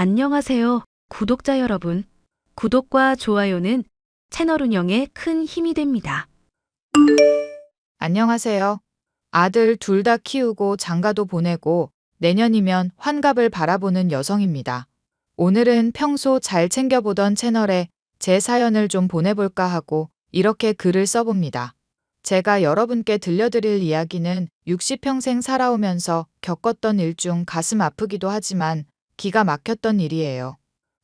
안녕하세요, 구독자 여러분. 구독과 좋아요는 채널 운영에 큰 힘이 됩니다. 안녕하세요. 아들 둘 다 키우고 장가도 보내고 내년이면 환갑을 바라보는 여성입니다. 오늘은 평소 잘 챙겨보던 채널에 제 사연을 좀 보내볼까 하고 이렇게 글을 써봅니다. 제가 여러분께 들려드릴 이야기는 60평생 살아오면서 겪었던 일 중 가슴 아프기도 하지만 기가 막혔던 일이에요.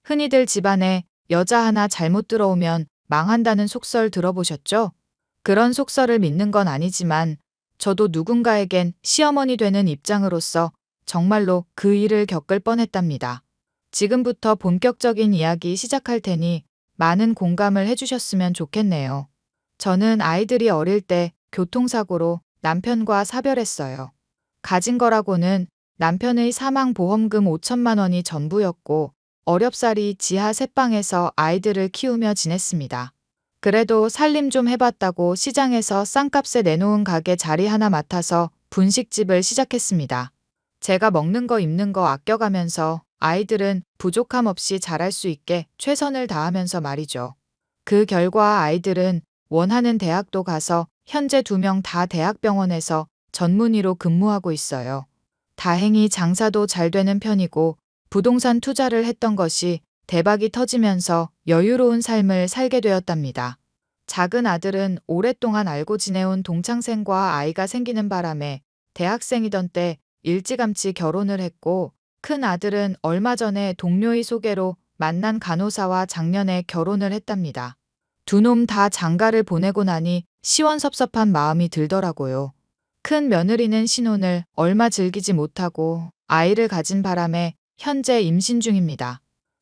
흔히들 집안에 여자 하나 잘못 들어오면 망한다는 속설 들어보셨죠? 그런 속설을 믿는 건 아니지만 저도 누군가에겐 시어머니 되는 입장으로서 정말로 그 일을 겪을 뻔했답니다. 지금부터 본격적인 이야기 시작할 테니 많은 공감을 해주셨으면 좋겠네요. 저는 아이들이 어릴 때 교통사고로 남편과 사별했어요. 가진 거라고는 남편의 사망보험금 5천만 원이 전부였고 어렵사리 지하 새방에서 아이들을 키우며 지냈습니다. 그래도 살림 좀 해봤다고 시장에서 싼값에 내놓은 가게 자리 하나 맡아서 분식집을 시작했습니다. 제가 먹는 거 입는 거 아껴가면서 아이들은 부족함 없이 자랄 수 있게 최선을 다하면서 말이죠. 그 결과 아이들은 원하는 대학도 가서 현재 2명 다 대학병원에서 전문의로 근무하고 있어요. 다행히 장사도 잘 되는 편이고 부동산 투자를 했던 것이 대박이 터지면서 여유로운 삶을 살게 되었답니다. 작은 아들은 오랫동안 알고 지내온 동창생과 아이가 생기는 바람에 대학생이던 때 일찌감치 결혼을 했고 큰 아들은 얼마 전에 동료의 소개로 만난 간호사와 작년에 결혼을 했답니다. 두 놈 다 장가를 보내고 나니 시원섭섭한 마음이 들더라고요. 큰 며느리는 신혼을 얼마 즐기지 못하고 아이를 가진 바람에 현재 임신 중입니다.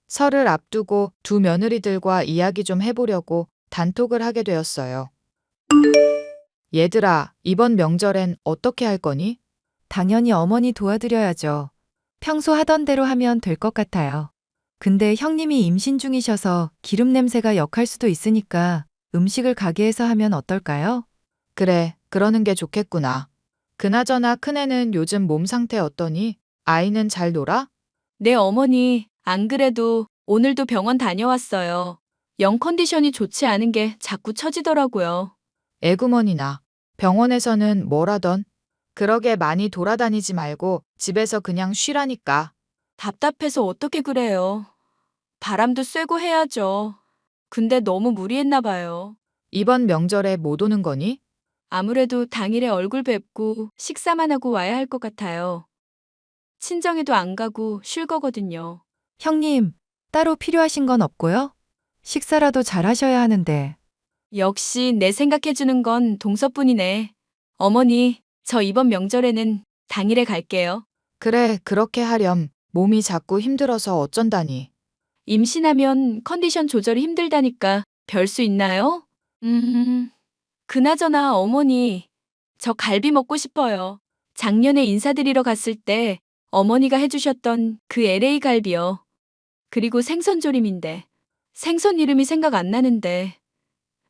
설을 앞두고 두 며느리들과 이야기 좀 해보려고 단톡을 하게 되었어요. 얘들아, 이번 명절엔 어떻게 할 거니? 당연히 어머니 도와드려야죠. 평소 하던 대로 하면 될 것 같아요. 근데 형님이 임신 중이셔서 기름 냄새가 역할 수도 있으니까 음식을 가게에서 하면 어떨까요? 그래, 그러는 게 좋겠구나. 그나저나 큰애는 요즘 몸 상태 어떠니? 아이는 잘 놀아? 네, 어머니. 안 그래도 오늘도 병원 다녀왔어요. 영 컨디션이 좋지 않은 게 자꾸 처지더라고요. 애구머니나. 병원에서는 뭘 하던? 그러게 많이 돌아다니지 말고 집에서 그냥 쉬라니까. 답답해서 어떻게 그래요. 바람도 쐬고 해야죠. 근데 너무 무리했나 봐요. 이번 명절에 못 오는 거니? 아무래도 당일에 얼굴 뵙고 식사만 하고 와야 할 것 같아요. 친정에도 안 가고 쉴 거거든요. 형님, 따로 필요하신 건 없고요? 식사라도 잘 하셔야 하는데. 역시 내 생각해주는 건 동서뿐이네. 어머니, 저 이번 명절에는 당일에 갈게요. 그래, 그렇게 하렴. 몸이 자꾸 힘들어서 어쩐다니. 임신하면 컨디션 조절이 힘들다니까 별 수 있나요? 그나저나 어머니, 저 갈비 먹고 싶어요. 작년에 인사드리러 갔을 때 어머니가 해주셨던 그 LA 갈비요. 그리고 생선조림인데 생선 이름이 생각 안 나는데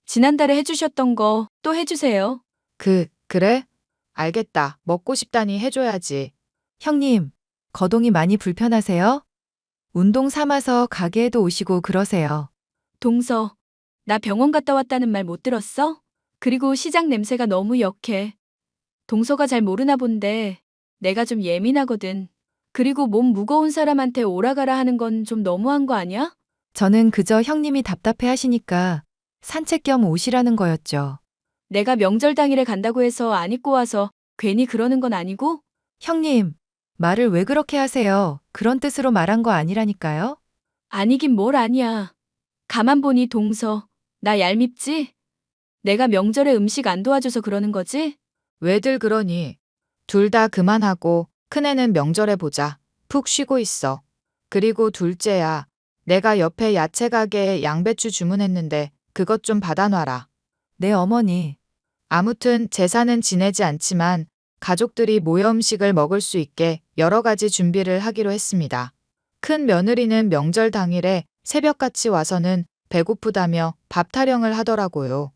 지난달에 해주셨던 거 또 해주세요. 그래? 알겠다. 먹고 싶다니 해줘야지. 형님, 거동이 많이 불편하세요? 운동 삼아서 가게에도 오시고 그러세요. 동서, 나 병원 갔다 왔다는 말 못 들었어? 그리고 시장 냄새가 너무 역해. 동서가 잘 모르나 본데 내가 좀 예민하거든. 그리고 몸 무거운 사람한테 오라가라 하는 건 좀 너무한 거 아니야? 저는 그저 형님이 답답해 하시니까 산책 겸 오시라는 거였죠. 내가 명절 당일에 간다고 해서 안 입고 와서 괜히 그러는 건 아니고? 형님, 말을 왜 그렇게 하세요? 그런 뜻으로 말한 거 아니라니까요? 아니긴 뭘 아니야. 가만 보니 동서, 나 얄밉지? 내가 명절에 음식 안 도와줘서 그러는 거지? 왜들 그러니? 둘 다 그만하고 큰애는 명절에 보자. 푹 쉬고 있어. 그리고 둘째야. 내가 옆에 야채 가게에 양배추 주문했는데 그것 좀 받아놔라. 네, 어머니. 아무튼 제사는 지내지 않지만 가족들이 모여 음식을 먹을 수 있게 여러 가지 준비를 하기로 했습니다. 큰 며느리는 명절 당일에 새벽같이 와서는 배고프다며 밥 타령을 하더라고요.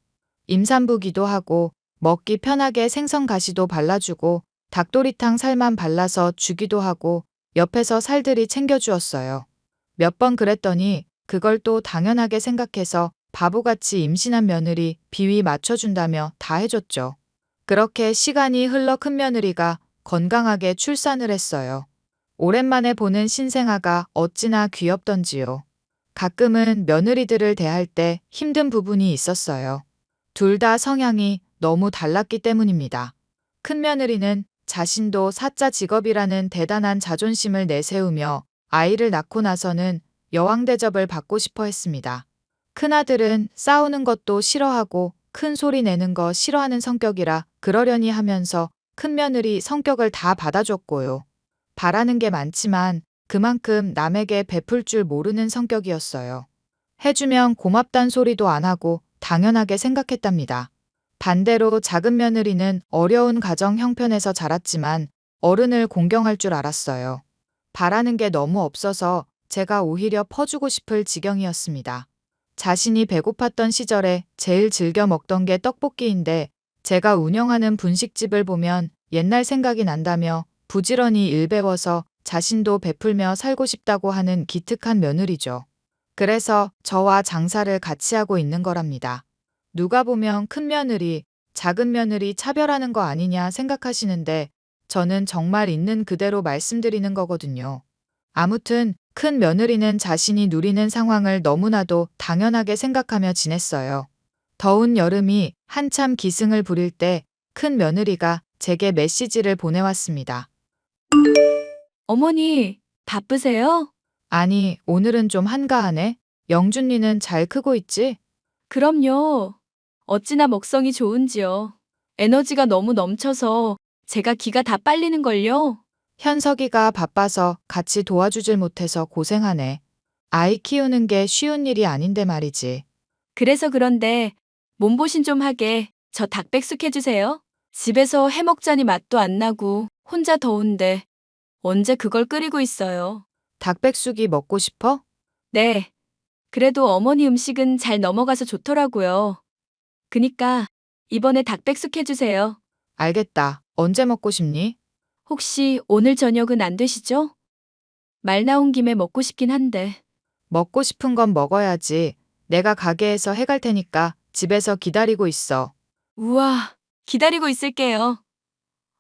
임산부기도 하고 먹기 편하게 생선 가시도 발라주고 닭도리탕 살만 발라서 주기도 하고 옆에서 살들이 챙겨주었어요. 몇 번 그랬더니 그걸 또 당연하게 생각해서 바보같이 임신한 며느리 비위 맞춰준다며 다 해줬죠. 그렇게 시간이 흘러 큰며느리가 건강하게 출산을 했어요. 오랜만에 보는 신생아가 어찌나 귀엽던지요. 가끔은 며느리들을 대할 때 힘든 부분이 있었어요. 둘 다 성향이 너무 달랐기 때문입니다. 큰며느리는 자신도 사자 직업이라는 대단한 자존심을 내세우며 아이를 낳고 나서는 여왕 대접을 받고 싶어 했습니다. 큰아들은 싸우는 것도 싫어하고 큰 소리 내는 거 싫어하는 성격이라 그러려니 하면서 큰며느리 성격을 다 받아줬고요. 바라는 게 많지만 그만큼 남에게 베풀 줄 모르는 성격이었어요. 해주면 고맙단 소리도 안 하고 당연하게 생각했답니다. 반대로 작은 며느리는 어려운 가정 형편에서 자랐지만 어른을 공경할 줄 알았어요. 바라는 게 너무 없어서 제가 오히려 퍼주고 싶을 지경이었습니다. 자신이 배고팠던 시절에 제일 즐겨 먹던 게 떡볶이인데 제가 운영하는 분식집을 보면 옛날 생각이 난다며 부지런히 일 배워서 자신도 베풀며 살고 싶다고 하는 기특한 며느리죠. 그래서 저와 장사를 같이 하고 있는 거랍니다. 누가 보면 큰 며느리, 작은 며느리 차별하는 거 아니냐 생각하시는데 저는 정말 있는 그대로 말씀드리는 거거든요. 아무튼 큰 며느리는 자신이 누리는 상황을 너무나도 당연하게 생각하며 지냈어요. 더운 여름이 한참 기승을 부릴 때 큰 며느리가 제게 메시지를 보내왔습니다. 어머니, 바쁘세요? 아니, 오늘은 좀 한가하네. 영준이는 잘 크고 있지? 그럼요. 어찌나 먹성이 좋은지요. 에너지가 너무 넘쳐서 제가 기가 다 빨리는걸요. 현석이가 바빠서 같이 도와주질 못해서 고생하네. 아이 키우는 게 쉬운 일이 아닌데 말이지. 그래서 그런데 몸보신 좀 하게 저 닭백숙 해주세요. 집에서 해먹자니 맛도 안 나고 혼자 더운데 언제 그걸 끓이고 있어요. 닭백숙이 먹고 싶어? 네. 그래도 어머니 음식은 잘 넘어가서 좋더라고요. 그니까 이번에 닭백숙 해주세요. 알겠다. 언제 먹고 싶니? 혹시 오늘 저녁은 안 되시죠? 말 나온 김에 먹고 싶긴 한데. 먹고 싶은 건 먹어야지. 내가 가게에서 해갈 테니까 집에서 기다리고 있어. 우와, 기다리고 있을게요.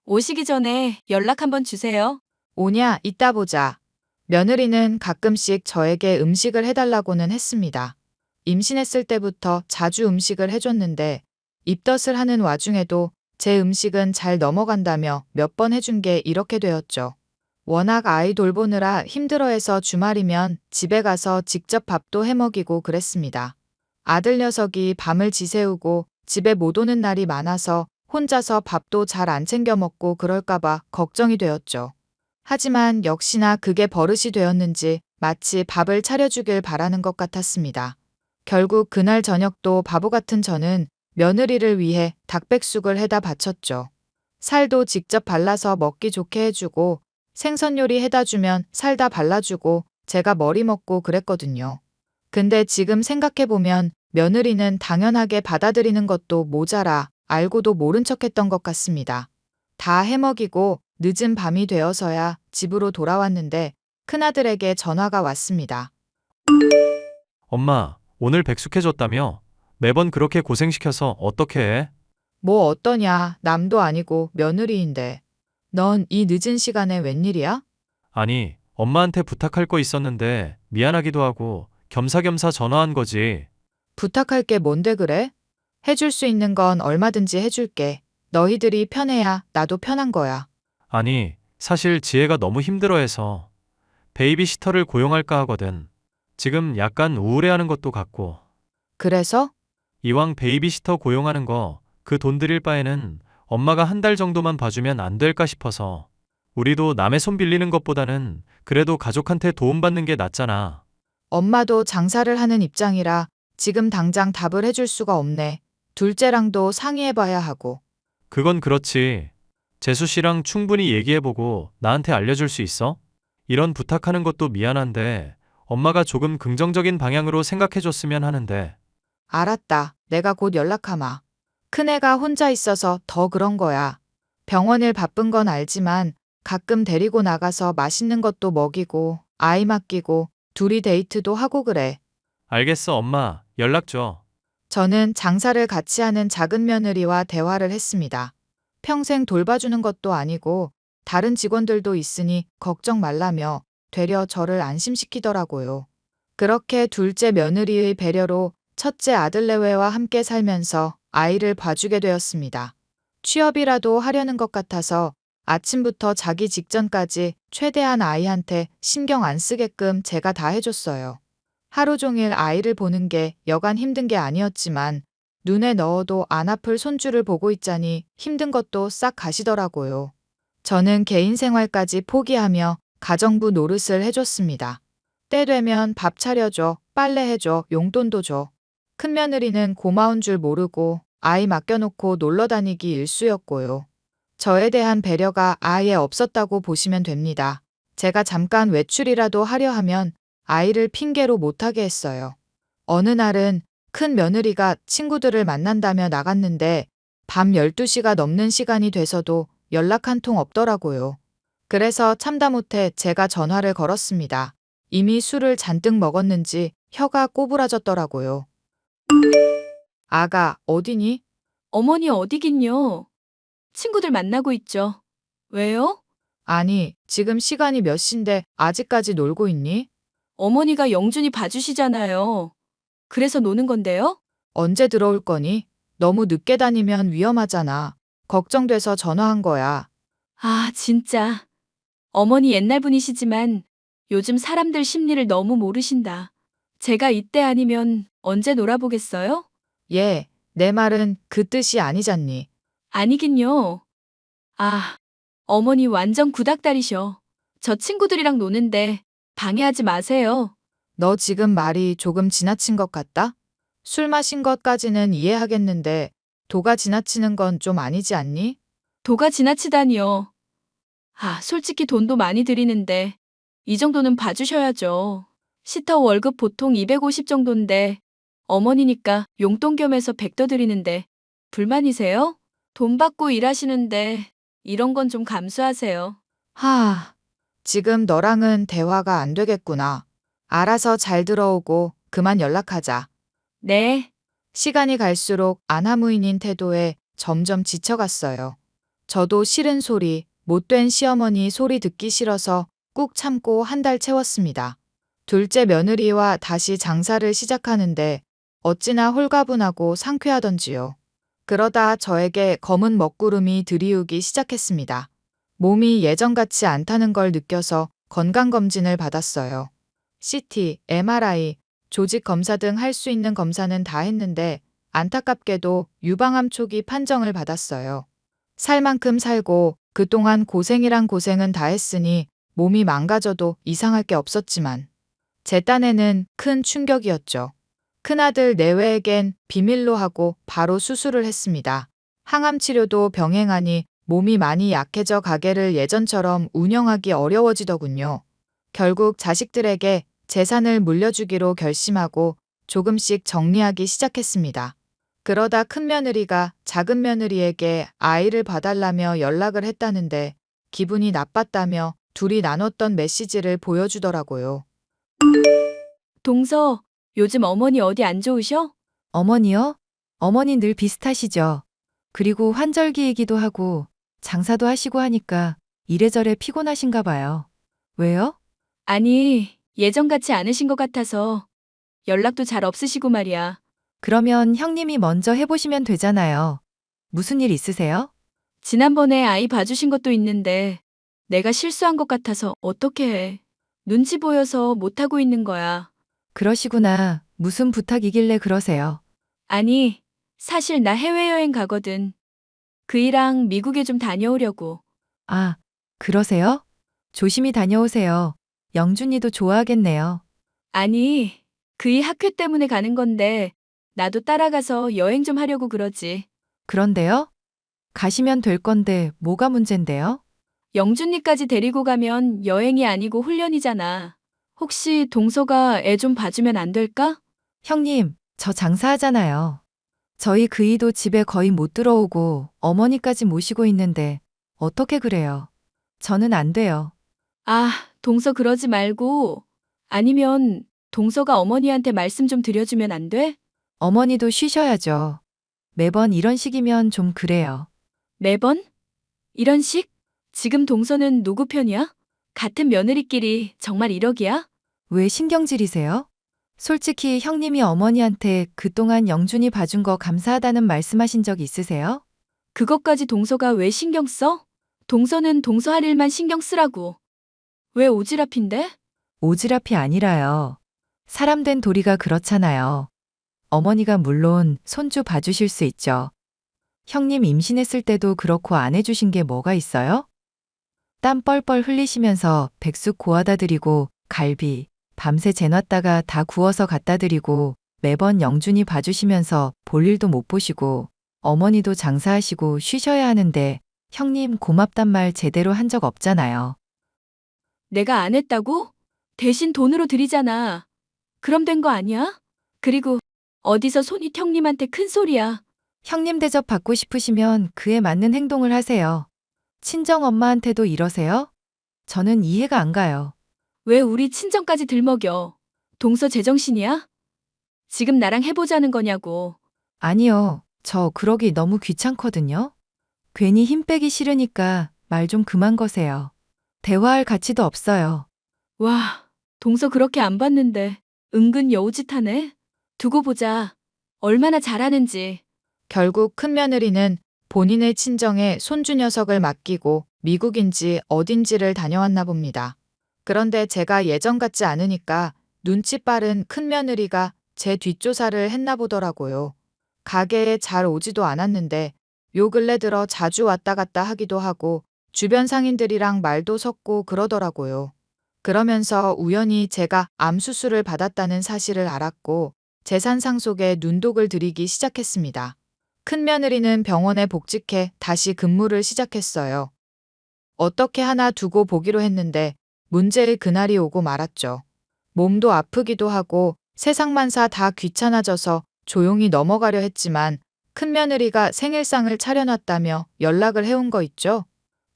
오시기 전에 연락 한번 주세요. 오냐, 이따 보자. 며느리는 가끔씩 저에게 음식을 해달라고는 했습니다. 임신했을 때부터 자주 음식을 해줬는데 입덧을 하는 와중에도 제 음식은 잘 넘어간다며 몇 번 해준 게 이렇게 되었죠. 워낙 아이 돌보느라 힘들어해서 주말이면 집에 가서 직접 밥도 해먹이고 그랬습니다. 아들 녀석이 밤을 지새우고 집에 못 오는 날이 많아서 혼자서 밥도 잘 안 챙겨 먹고 그럴까봐 걱정이 되었죠. 하지만 역시나 그게 버릇이 되었는지 마치 밥을 차려주길 바라는 것 같았습니다. 결국 그날 저녁도 바보 같은 저는 며느리를 위해 닭백숙을 해다 바쳤죠. 살도 직접 발라서 먹기 좋게 해주고 생선 요리 해다 주면 살다 발라주고 제가 머리 먹고 그랬거든요. 근데 지금 생각해보면 며느리는 당연하게 받아들이는 것도 모자라 알고도 모른 척했던 것 같습니다. 다 해먹이고 늦은 밤이 되어서야 집으로 돌아왔는데 큰아들에게 전화가 왔습니다. 엄마, 오늘 백숙해줬다며? 매번 그렇게 고생시켜서 어떻게 해? 뭐 어떠냐, 남도 아니고 며느리인데. 넌 이 늦은 시간에 웬일이야? 아니, 엄마한테 부탁할 거 있었는데 미안하기도 하고 겸사겸사 전화한 거지. 부탁할 게 뭔데 그래? 해줄 수 있는 건 얼마든지 해줄게. 너희들이 편해야 나도 편한 거야. 아니, 사실 지혜가 너무 힘들어해서 베이비시터를 고용할까 하거든. 지금 약간 우울해하는 것도 같고. 그래서? 이왕 베이비시터 고용하는 거 그 돈 들일 바에는 엄마가 한 달 정도만 봐주면 안 될까 싶어서. 우리도 남의 손 빌리는 것보다는 그래도 가족한테 도움받는 게 낫잖아. 엄마도 장사를 하는 입장이라 지금 당장 답을 해줄 수가 없네. 둘째랑도 상의해봐야 하고. 그건 그렇지. 재수 씨랑 충분히 얘기해보고 나한테 알려줄 수 있어? 이런 부탁하는 것도 미안한데 엄마가 조금 긍정적인 방향으로 생각해줬으면 하는데. 알았다. 내가 곧 연락하마. 큰애가 혼자 있어서 더 그런 거야. 병원일 바쁜 건 알지만 가끔 데리고 나가서 맛있는 것도 먹이고 아이 맡기고 둘이 데이트도 하고 그래. 알겠어, 엄마. 연락 줘. 저는 장사를 같이 하는 작은 며느리와 대화를 했습니다. 평생 돌봐주는 것도 아니고 다른 직원들도 있으니 걱정 말라며 되려 저를 안심시키더라고요. 그렇게 둘째 며느리의 배려로 첫째 아들내외와 함께 살면서 아이를 봐주게 되었습니다. 취업이라도 하려는 것 같아서 아침부터 자기 직전까지 최대한 아이한테 신경 안 쓰게끔 제가 다 해줬어요. 하루 종일 아이를 보는 게 여간 힘든 게 아니었지만 눈에 넣어도 안 아플 손주를 보고 있자니 힘든 것도 싹 가시더라고요. 저는 개인 생활까지 포기하며 가정부 노릇을 해줬습니다. 때 되면 밥 차려줘, 빨래해줘, 용돈도 줘. 큰며느리는 고마운 줄 모르고 아이 맡겨놓고 놀러 다니기 일쑤였고요. 저에 대한 배려가 아예 없었다고 보시면 됩니다. 제가 잠깐 외출이라도 하려 하면 아이를 핑계로 못하게 했어요. 어느 날은 큰 며느리가 친구들을 만난다며 나갔는데 밤 12시가 넘는 시간이 돼서도 연락 한 통 없더라고요. 그래서 참다 못해 제가 전화를 걸었습니다. 이미 술을 잔뜩 먹었는지 혀가 꼬부라졌더라고요. 아가, 어디니? 어머니 어디긴요? 친구들 만나고 있죠. 왜요? 아니, 지금 시간이 몇 시인데 아직까지 놀고 있니? 어머니가 영준이 봐주시잖아요. 그래서 노는 건데요? 언제 들어올 거니? 너무 늦게 다니면 위험하잖아. 걱정돼서 전화한 거야. 아, 진짜. 어머니 옛날 분이시지만 요즘 사람들 심리를 너무 모르신다. 제가 이때 아니면 언제 놀아보겠어요? 예, 내 말은 그 뜻이 아니잖니. 아니긴요. 아, 어머니 완전 구닥다리셔. 저 친구들이랑 노는데 방해하지 마세요. 너 지금 말이 조금 지나친 것 같다? 술 마신 것까지는 이해하겠는데 도가 지나치는 건 좀 아니지 않니? 도가 지나치다니요. 아, 솔직히 돈도 많이 드리는데 이 정도는 봐주셔야죠. 시터 월급 보통 250 정도인데 어머니니까 용돈 겸해서 100 더 드리는데 불만이세요? 돈 받고 일하시는데 이런 건 좀 감수하세요. 하, 지금 너랑은 대화가 안 되겠구나. 알아서 잘 들어오고 그만 연락하자. 네, 시간이 갈수록 아나무인인 태도에 점점 지쳐갔어요. 저도 싫은 소리, 못된 시어머니 소리 듣기 싫어서 꾹 참고 한 달 채웠습니다. 둘째 며느리와 다시 장사를 시작하는데 어찌나 홀가분하고 상쾌하던지요. 그러다 저에게 검은 먹구름이 들이우기 시작했습니다. 몸이 예전 같지 않다는 걸 느껴서 건강검진을 받았어요. CT, MRI, 조직 검사 등 할 수 있는 검사는 다 했는데 안타깝게도 유방암 초기 판정을 받았어요. 살 만큼 살고 그동안 고생이란 고생은 다 했으니 몸이 망가져도 이상할 게 없었지만 제 딴에는 큰 충격이었죠. 큰아들 내외에겐 비밀로 하고 바로 수술을 했습니다. 항암 치료도 병행하니 몸이 많이 약해져 가게를 예전처럼 운영하기 어려워지더군요. 결국 자식들에게 재산을 물려주기로 결심하고 조금씩 정리하기 시작했습니다. 그러다 큰며느리가 작은며느리에게 아이를 봐달라며 연락을 했다는데 기분이 나빴다며 둘이 나눴던 메시지를 보여주더라고요. 동서, 요즘 어머니 어디 안 좋으셔? 어머니요? 어머니 늘 비슷하시죠. 그리고 환절기이기도 하고 장사도 하시고 하니까 이래저래 피곤하신가 봐요. 왜요? 아니, 예전 같지 않으신 것 같아서 연락도 잘 없으시고 말이야. 그러면 형님이 먼저 해보시면 되잖아요. 무슨 일 있으세요? 지난번에 아이 봐주신 것도 있는데 내가 실수한 것 같아서 어떻게 해. 눈치 보여서 못하고 있는 거야. 그러시구나. 무슨 부탁이길래 그러세요? 아니, 사실 나 해외여행 가거든. 그이랑 미국에 좀 다녀오려고. 아, 그러세요? 조심히 다녀오세요. 영준이도 좋아하겠네요. 아니, 그이 학회 때문에 가는 건데 나도 따라가서 여행 좀 하려고 그러지. 그런데요? 가시면 될 건데 뭐가 문젠데요? 영준이까지 데리고 가면 여행이 아니고 훈련이잖아. 혹시 동서가 애 좀 봐주면 안 될까? 형님, 저 장사하잖아요. 저희 그이도 집에 거의 못 들어오고 어머니까지 모시고 있는데 어떻게 그래요? 저는 안 돼요. 아, 동서 그러지 말고 아니면 동서가 어머니한테 말씀 좀 드려주면 안 돼? 어머니도 쉬셔야죠. 매번 이런 식이면 좀 그래요. 매번? 이런 식? 지금 동서는 누구 편이야? 같은 며느리끼리 정말 이러기야? 왜 신경질이세요? 솔직히 형님이 어머니한테 그동안 영준이 봐준 거 감사하다는 말씀하신 적 있으세요? 그것까지 동서가 왜 신경 써? 동서는 동서 할 일만 신경 쓰라고. 왜 오지랖인데? 오지랖이 아니라요. 사람 된 도리가 그렇잖아요. 어머니가 물론 손주 봐주실 수 있죠. 형님 임신했을 때도 그렇고 안 해주신 게 뭐가 있어요? 땀 뻘뻘 흘리시면서 백숙 고아다 드리고 갈비, 밤새 재놨다가 다 구워서 갖다 드리고 매번 영준이 봐주시면서 볼 일도 못 보시고 어머니도 장사하시고 쉬셔야 하는데 형님 고맙단 말 제대로 한 적 없잖아요. 내가 안 했다고? 대신 돈으로 드리잖아. 그럼 된 거 아니야? 그리고 어디서 손이 형님한테 큰 소리야. 형님 대접 받고 싶으시면 그에 맞는 행동을 하세요. 친정 엄마한테도 이러세요? 저는 이해가 안 가요. 왜 우리 친정까지 들먹여? 동서 제정신이야? 지금 나랑 해보자는 거냐고. 아니요. 저 그러기 너무 귀찮거든요. 괜히 힘 빼기 싫으니까 말 좀 그만 거세요. 대화할 가치도 없어요. 와, 동서 그렇게 안 봤는데 은근 여우짓하네. 두고 보자. 얼마나 잘하는지. 결국 큰며느리는 본인의 친정에 손주 녀석을 맡기고 미국인지 어딘지를 다녀왔나 봅니다. 그런데 제가 예전 같지 않으니까 눈치 빠른 큰며느리가 제 뒷조사를 했나 보더라고요. 가게에 잘 오지도 않았는데 요 근래 들어 자주 왔다 갔다 하기도 하고 주변 상인들이랑 말도 섞고 그러더라고요. 그러면서 우연히 제가 암 수술을 받았다는 사실을 알았고 재산 상속에 눈독을 들이기 시작했습니다. 큰며느리는 병원에 복직해 다시 근무를 시작했어요. 어떻게 하나 두고 보기로 했는데 문제의 그날이 오고 말았죠. 몸도 아프기도 하고 세상만사 다 귀찮아져서 조용히 넘어가려 했지만 큰며느리가 생일상을 차려놨다며 연락을 해온 거 있죠.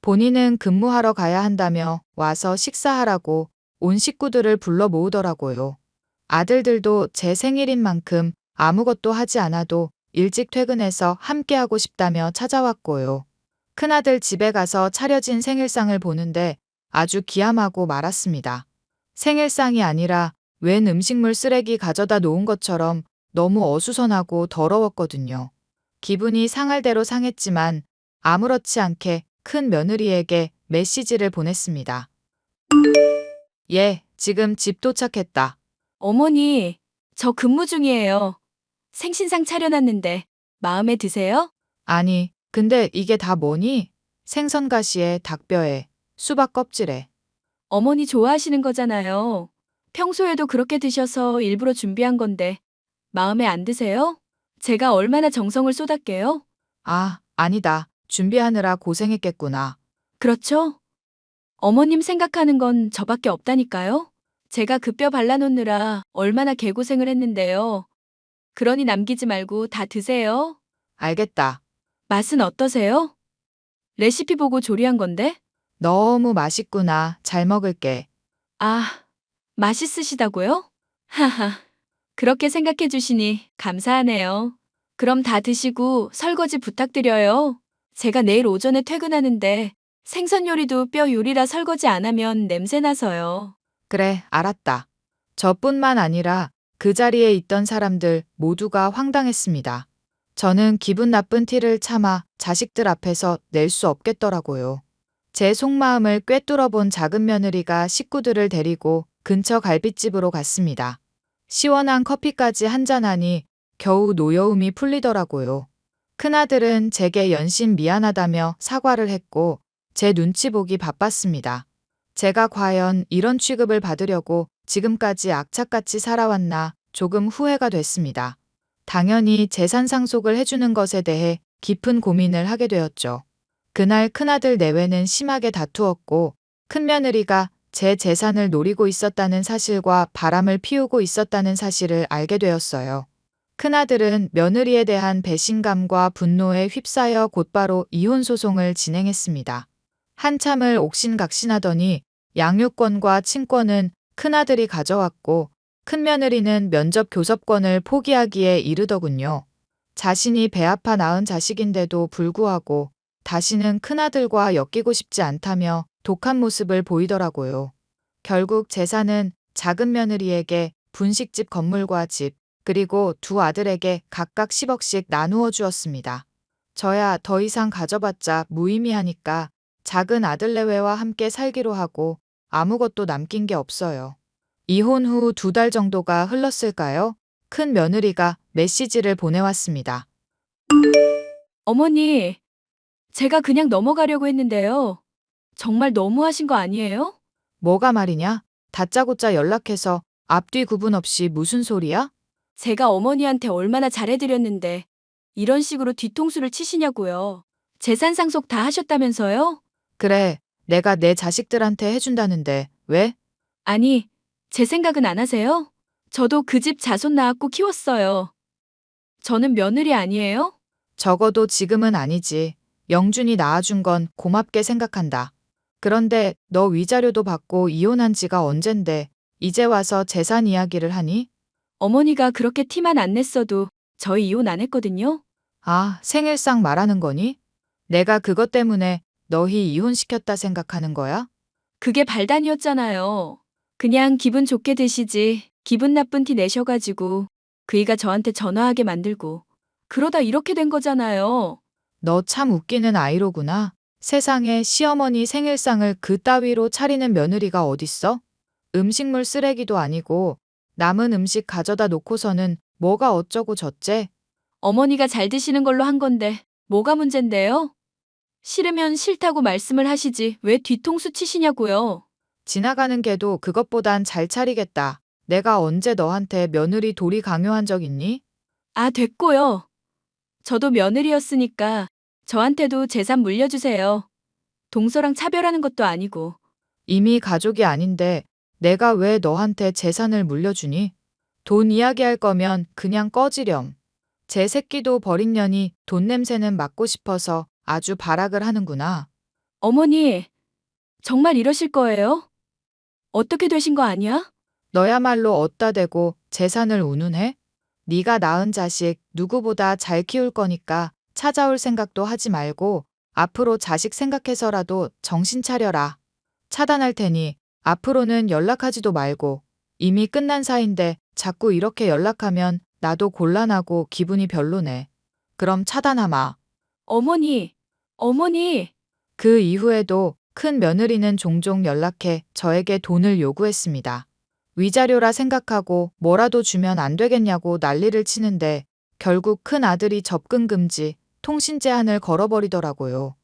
본인은 근무하러 가야 한다며 와서 식사하라고 온 식구들을 불러 모으더라고요. 아들들도 제 생일인 만큼 아무것도 하지 않아도 일찍 퇴근해서 함께하고 싶다며 찾아왔고요. 큰아들 집에 가서 차려진 생일상을 보는데 아주 기함하고 말았습니다. 생일상이 아니라 웬 음식물 쓰레기 가져다 놓은 것처럼 너무 어수선하고 더러웠거든요. 기분이 상할 대로 상했지만 아무렇지 않게 큰 며느리에게 메시지를 보냈습니다. 예, 지금 집 도착했다. 어머니, 저 근무 중이에요. 생신상 차려놨는데 마음에 드세요? 아니, 근데 이게 다 뭐니? 생선 가시에 닭뼈에 수박 껍질에. 어머니 좋아하시는 거잖아요. 평소에도 그렇게 드셔서 일부러 준비한 건데 마음에 안 드세요? 제가 얼마나 정성을 쏟았게요? 아, 아니다. 준비하느라 고생했겠구나. 그렇죠? 어머님 생각하는 건 저밖에 없다니까요. 제가 그 뼈 발라놓느라 얼마나 개고생을 했는데요. 그러니 남기지 말고 다 드세요. 알겠다. 맛은 어떠세요? 레시피 보고 조리한 건데? 너무 맛있구나. 잘 먹을게. 아, 맛있으시다고요? 하하, 그렇게 생각해 주시니 감사하네요. 그럼 다 드시고 설거지 부탁드려요. 제가 내일 오전에 퇴근하는데 생선 요리도 뼈 요리라 설거지 안 하면 냄새 나서요. 그래, 알았다. 저뿐만 아니라 그 자리에 있던 사람들 모두가 황당했습니다. 저는 기분 나쁜 티를 참아 자식들 앞에서 낼 수 없겠더라고요. 제 속마음을 꿰뚫어 본 작은 며느리가 식구들을 데리고 근처 갈빗집으로 갔습니다. 시원한 커피까지 한잔하니 겨우 노여움이 풀리더라고요. 큰아들은 제게 연신 미안하다며 사과를 했고 제 눈치 보기 바빴습니다. 제가 과연 이런 취급을 받으려고 지금까지 악착같이 살아왔나 조금 후회가 됐습니다. 당연히 재산 상속을 해주는 것에 대해 깊은 고민을 하게 되었죠. 그날 큰아들 내외는 심하게 다투었고 큰며느리가 제 재산을 노리고 있었다는 사실과 바람을 피우고 있었다는 사실을 알게 되었어요. 큰아들은 며느리에 대한 배신감과 분노에 휩싸여 곧바로 이혼 소송을 진행했습니다. 한참을 옥신각신하더니 양육권과 친권은 큰아들이 가져왔고 큰며느리는 면접 교섭권을 포기하기에 이르더군요. 자신이 배 아파 낳은 자식인데도 불구하고 다시는 큰아들과 엮이고 싶지 않다며 독한 모습을 보이더라고요. 결국 재산은 작은 며느리에게 분식집 건물과 집, 그리고 두 아들에게 각각 10억씩 나누어 주었습니다. 저야 더 이상 가져봤자 무의미하니까 작은 아들 내외와 함께 살기로 하고 아무것도 남긴 게 없어요. 이혼 후 2달 정도가 흘렀을까요? 큰 며느리가 메시지를 보내왔습니다. 어머니, 제가 그냥 넘어가려고 했는데요. 정말 너무하신 거 아니에요? 뭐가 말이냐? 다짜고짜 연락해서 앞뒤 구분 없이 무슨 소리야? 제가 어머니한테 얼마나 잘해드렸는데 이런 식으로 뒤통수를 치시냐고요. 재산 상속 다 하셨다면서요? 그래, 내가 내 자식들한테 해준다는데 왜? 아니, 제 생각은 안 하세요? 저도 그 집 자손 낳았고 키웠어요. 저는 며느리 아니에요? 적어도 지금은 아니지. 영준이 낳아준 건 고맙게 생각한다. 그런데 너 위자료도 받고 이혼한 지가 언젠데 이제 와서 재산 이야기를 하니? 어머니가 그렇게 티만 안 냈어도 저희 이혼 안 했거든요. 아, 생일상 말하는 거니? 내가 그것 때문에 너희 이혼시켰다 생각하는 거야? 그게 발단이었잖아요. 그냥 기분 좋게 드시지 기분 나쁜 티 내셔가지고 그이가 저한테 전화하게 만들고 그러다 이렇게 된 거잖아요. 너 참 웃기는 아이로구나. 세상에 시어머니 생일상을 그따위로 차리는 며느리가 어딨어? 음식물 쓰레기도 아니고 남은 음식 가져다 놓고서는 뭐가 어쩌고 저째? 어머니가 잘 드시는 걸로 한 건데 뭐가 문젠데요? 싫으면 싫다고 말씀을 하시지 왜 뒤통수 치시냐고요. 지나가는 개도 그것보단 잘 차리겠다. 내가 언제 너한테 며느리 도리 강요한 적 있니? 아, 됐고요. 저도 며느리였으니까 저한테도 재산 물려주세요. 동서랑 차별하는 것도 아니고. 이미 가족이 아닌데 내가 왜 너한테 재산을 물려주니? 돈 이야기할 거면 그냥 꺼지렴. 제 새끼도 버린 년이 돈 냄새는 맡고 싶어서 아주 발악을 하는구나. 어머니, 정말 이러실 거예요? 어떻게 되신 거 아니야? 너야말로 어따 대고 재산을 운운해? 네가 낳은 자식 누구보다 잘 키울 거니까 찾아올 생각도 하지 말고 앞으로 자식 생각해서라도 정신 차려라. 차단할 테니 앞으로는 연락하지도 말고 이미 끝난 사이인데 자꾸 이렇게 연락하면 나도 곤란하고 기분이 별로네. 그럼 차단하마. 어머니, 어머니. 그 이후에도 큰 며느리는 종종 연락해 저에게 돈을 요구했습니다. 위자료라 생각하고 뭐라도 주면 안 되겠냐고 난리를 치는데 결국 큰 아들이 접근 금지, 통신 제한을 걸어버리더라고요.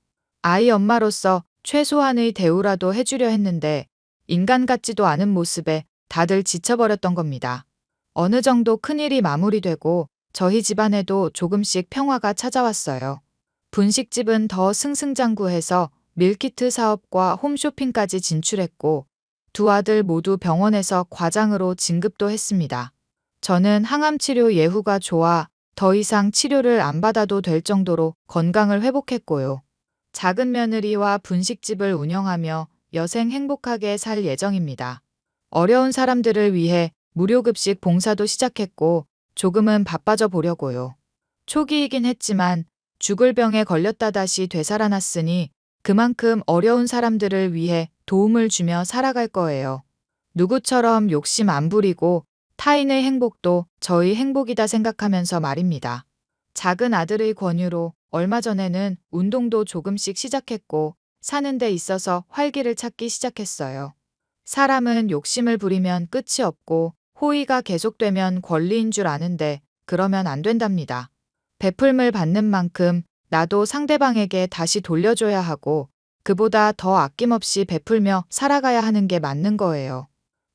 아이 엄마로서 최소한의 대우라도 해주려 했는데 인간 같지도 않은 모습에 다들 지쳐버렸던 겁니다. 어느 정도 큰일이 마무리되고 저희 집안에도 조금씩 평화가 찾아왔어요. 분식집은 더 승승장구해서 밀키트 사업과 홈쇼핑까지 진출했고 두 아들 모두 병원에서 과장으로 진급도 했습니다. 저는 항암치료 예후가 좋아 더 이상 치료를 안 받아도 될 정도로 건강을 회복했고요. 작은 며느리와 분식집을 운영하며 여생 행복하게 살 예정입니다. 어려운 사람들을 위해 무료급식 봉사도 시작했고 조금은 바빠져 보려고요. 초기이긴 했지만 죽을 병에 걸렸다 다시 되살아났으니 그만큼 어려운 사람들을 위해 도움을 주며 살아갈 거예요. 누구처럼 욕심 안 부리고 타인의 행복도 저희 행복이다 생각하면서 말입니다. 작은 아들의 권유로 얼마 전에는 운동도 조금씩 시작했고 사는 데 있어서 활기를 찾기 시작했어요. 사람은 욕심을 부리면 끝이 없고 호의가 계속되면 권리인 줄 아는데 그러면 안 된답니다. 베풀물 받는 만큼 나도 상대방에게 다시 돌려줘야 하고 그보다 더 아낌없이 베풀며 살아가야 하는 게 맞는 거예요.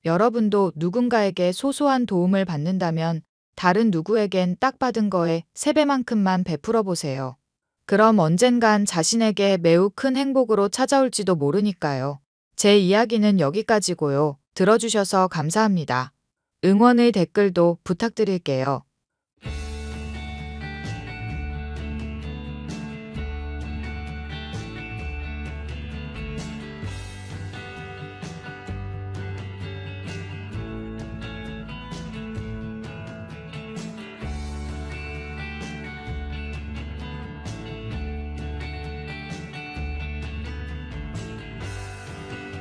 여러분도 누군가에게 소소한 도움을 받는다면 다른 누구에겐 딱 받은 거에 3배만큼만 베풀어 보세요. 그럼 언젠간 자신에게 매우 큰 행복으로 찾아올지도 모르니까요. 제 이야기는 여기까지고요. 들어주셔서 감사합니다. 응원의 댓글도 부탁드릴게요.